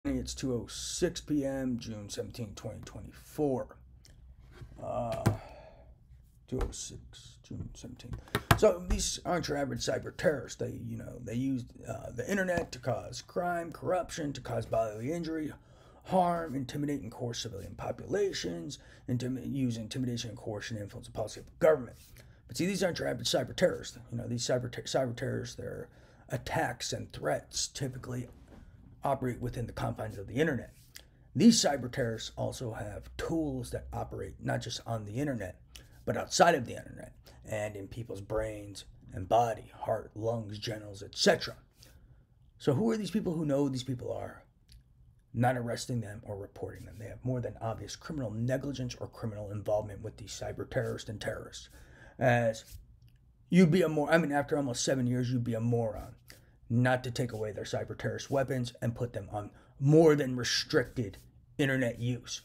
It's 2:06 p.m., June 17, 2024. 2:06, June 17th. So these aren't your average cyber terrorists. They use the internet to cause crime, corruption, to cause bodily injury, harm, intimidate and coerce civilian populations, use intimidation and coercion to influence the policy of the government. But see, these aren't your average cyber terrorists. These cyber terrorists, their attacks and threats typically operate within the confines of the internet. These cyber terrorists also have tools that operate not just on the internet, but outside of the internet and in people's brains and body, heart, lungs, genitals, etc. So who are these people who know who these people are, not arresting them or reporting them? They have more than obvious criminal negligence or criminal involvement with these cyber terrorists and terrorists. As you'd be after almost 7 years, you'd be a moron not to take away their cyber terrorist weapons and put them on more than restricted internet use.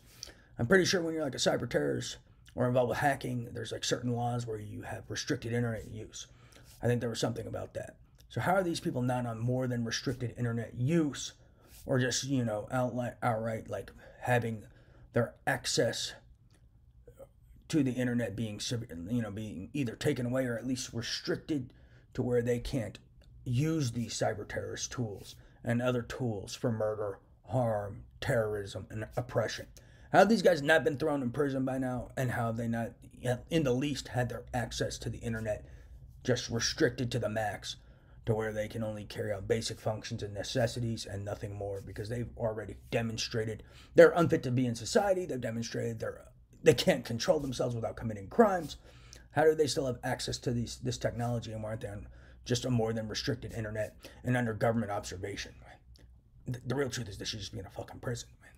I'm pretty sure when you're like a cyber terrorist or involved with hacking, there's like certain laws where you have restricted internet use. I think there was something about that. So how are these people not on more than restricted internet use, or just outright like having their access to the internet being either taken away or at least restricted to where they can't use these cyber terrorist tools and other tools for murder, harm, terrorism, and oppression? How have these guys not been thrown in prison by now, and how have they not in the least had their access to the internet just restricted to the max, to where they can only carry out basic functions and necessities and nothing more, because they've already demonstrated they're unfit to be in society. They've demonstrated they can't control themselves without committing crimes. How do they still have access to this technology, and why aren't they on just a more than restricted internet and under government observation? The real truth is they should just be in a fucking prison, man.